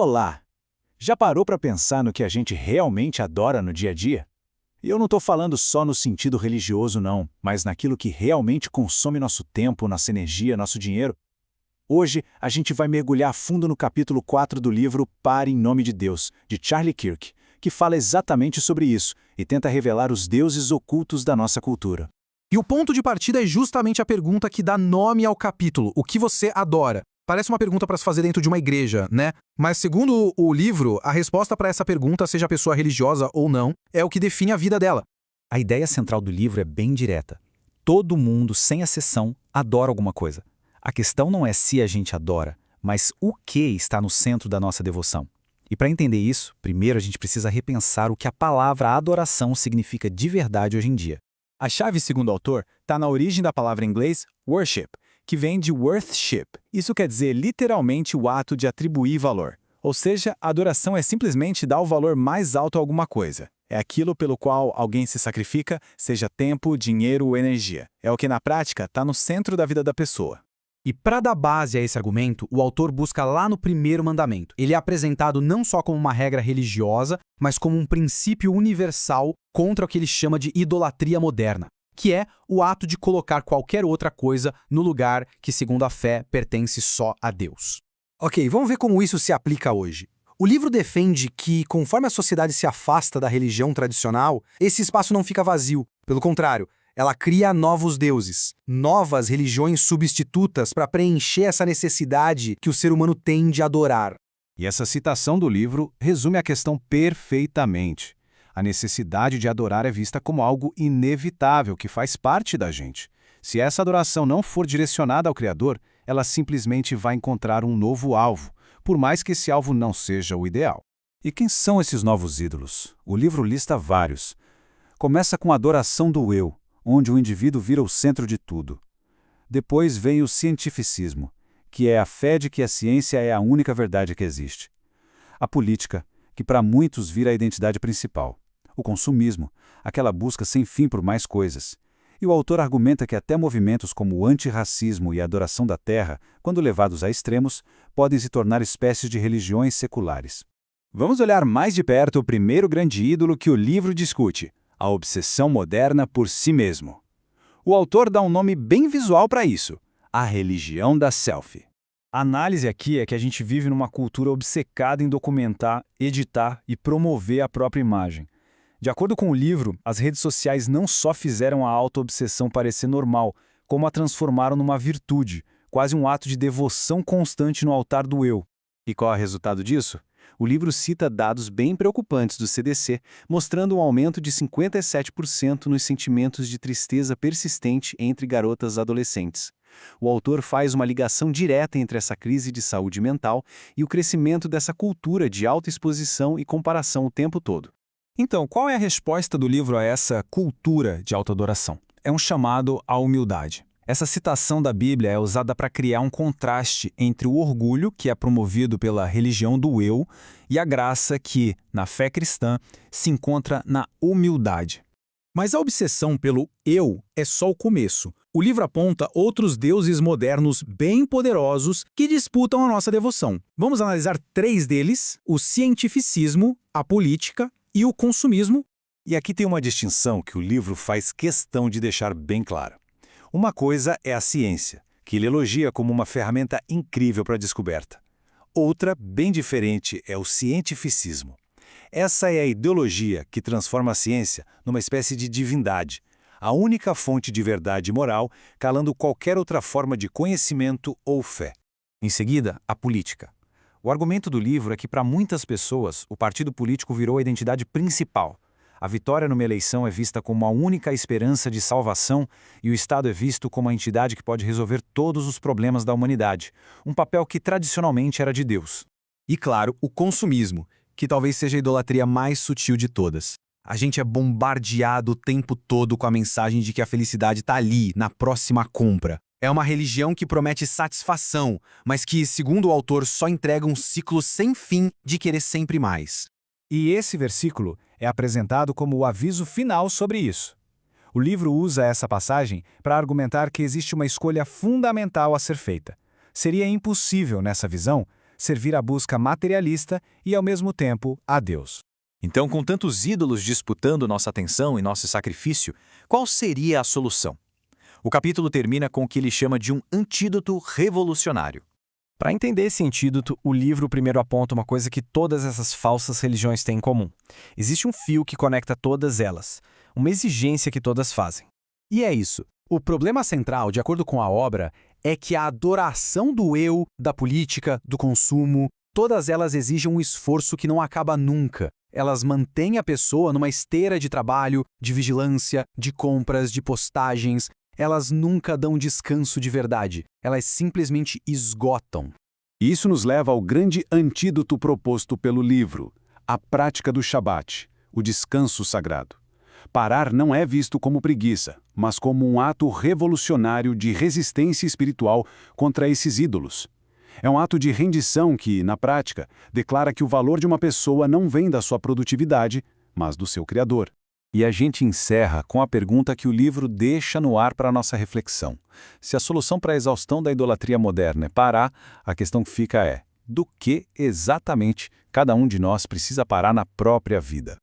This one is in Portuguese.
Olá! Já parou para pensar no que a gente realmente adora no dia a dia? E eu não estou falando só no sentido religioso, não, mas naquilo que realmente consome nosso tempo, nossa energia, nosso dinheiro. Hoje, a gente vai mergulhar a fundo no capítulo 4 do livro Pare em Nome de Deus, de Charlie Kirk, que fala exatamente sobre isso e tenta revelar os deuses ocultos da nossa cultura. E o ponto de partida é justamente a pergunta que dá nome ao capítulo: o que você adora? Parece uma pergunta para se fazer dentro de uma igreja, né? Mas segundo o livro, a resposta para essa pergunta, seja a pessoa religiosa ou não, é o que define a vida dela. A ideia central do livro é bem direta. Todo mundo, sem exceção, adora alguma coisa. A questão não é se a gente adora, mas o que está no centro da nossa devoção. E para entender isso, primeiro a gente precisa repensar o que a palavra adoração significa de verdade hoje em dia. A chave, segundo o autor, está na origem da palavra em inglês worship, que vem de worthship. Isso quer dizer literalmente o ato de atribuir valor. Ou seja, a adoração é simplesmente dar o valor mais alto a alguma coisa. É aquilo pelo qual alguém se sacrifica, seja tempo, dinheiro ou energia. É o que na prática está no centro da vida da pessoa. E para dar base a esse argumento, o autor busca lá no primeiro mandamento. Ele é apresentado não só como uma regra religiosa, mas como um princípio universal contra o que ele chama de idolatria moderna, que é o ato de colocar qualquer outra coisa no lugar que, segundo a fé, pertence só a Deus. Ok, vamos ver como isso se aplica hoje. O livro defende que, conforme a sociedade se afasta da religião tradicional, esse espaço não fica vazio. Pelo contrário, ela cria novos deuses, novas religiões substitutas para preencher essa necessidade que o ser humano tem de adorar. E essa citação do livro resume a questão perfeitamente. A necessidade de adorar é vista como algo inevitável, que faz parte da gente. Se essa adoração não for direcionada ao Criador, ela simplesmente vai encontrar um novo alvo, por mais que esse alvo não seja o ideal. E quem são esses novos ídolos? O livro lista vários. Começa com a adoração do eu, onde o indivíduo vira o centro de tudo. Depois vem o cientificismo, que é a fé de que a ciência é a única verdade que existe. A política, que para muitos vira a identidade principal. O consumismo, aquela busca sem fim por mais coisas. E o autor argumenta que até movimentos como o antirracismo e a adoração da terra, quando levados a extremos, podem se tornar espécies de religiões seculares. Vamos olhar mais de perto o primeiro grande ídolo que o livro discute: a obsessão moderna por si mesmo. O autor dá um nome bem visual para isso: a religião da selfie. A análise aqui é que a gente vive numa cultura obcecada em documentar, editar e promover a própria imagem. De acordo com o livro, as redes sociais não só fizeram a autoobsessão parecer normal, como a transformaram numa virtude, quase um ato de devoção constante no altar do eu. E qual é o resultado disso? O livro cita dados bem preocupantes do CDC, mostrando um aumento de 57% nos sentimentos de tristeza persistente entre garotas adolescentes. O autor faz uma ligação direta entre essa crise de saúde mental e o crescimento dessa cultura de autoexposição e comparação o tempo todo. Então, qual é a resposta do livro a essa cultura de autoadoração? É um chamado à humildade. Essa citação da Bíblia é usada para criar um contraste entre o orgulho, que é promovido pela religião do eu, e a graça que, na fé cristã, se encontra na humildade. Mas a obsessão pelo eu é só o começo. O livro aponta outros deuses modernos bem poderosos que disputam a nossa devoção. Vamos analisar 3 deles: o cientificismo, a política e o consumismo. E aqui tem uma distinção que o livro faz questão de deixar bem clara. Uma coisa é a ciência, que ele elogia como uma ferramenta incrível para a descoberta. Outra, bem diferente, é o cientificismo. Essa é a ideologia que transforma a ciência numa espécie de divindade, a única fonte de verdade moral, calando qualquer outra forma de conhecimento ou fé. Em seguida, a política. O argumento do livro é que, para muitas pessoas, o partido político virou a identidade principal. A vitória numa eleição é vista como a única esperança de salvação e o Estado é visto como a entidade que pode resolver todos os problemas da humanidade, um papel que tradicionalmente era de Deus. E, claro, o consumismo, que talvez seja a idolatria mais sutil de todas. A gente é bombardeado o tempo todo com a mensagem de que a felicidade está ali, na próxima compra. É uma religião que promete satisfação, mas que, segundo o autor, só entrega um ciclo sem fim de querer sempre mais. E esse versículo é apresentado como o aviso final sobre isso. O livro usa essa passagem para argumentar que existe uma escolha fundamental a ser feita. Seria impossível, nessa visão, servir à busca materialista e, ao mesmo tempo, a Deus. Então, com tantos ídolos disputando nossa atenção e nosso sacrifício, qual seria a solução? O capítulo termina com o que ele chama de um antídoto revolucionário. Para entender esse antídoto, o livro primeiro aponta uma coisa que todas essas falsas religiões têm em comum. Existe um fio que conecta todas elas, uma exigência que todas fazem. E é isso. O problema central, de acordo com a obra, é que a adoração do eu, da política, do consumo, todas elas exigem um esforço que não acaba nunca. Elas mantêm a pessoa numa esteira de trabalho, de vigilância, de compras, de postagens. Elas nunca dão descanso de verdade. Elas simplesmente esgotam. Isso nos leva ao grande antídoto proposto pelo livro, a prática do Shabat, o descanso sagrado. Parar não é visto como preguiça, mas como um ato revolucionário de resistência espiritual contra esses ídolos. É um ato de rendição que, na prática, declara que o valor de uma pessoa não vem da sua produtividade, mas do seu Criador. E a gente encerra com a pergunta que o livro deixa no ar para a nossa reflexão. Se a solução para a exaustão da idolatria moderna é parar, a questão que fica é: do que exatamente cada um de nós precisa parar na própria vida?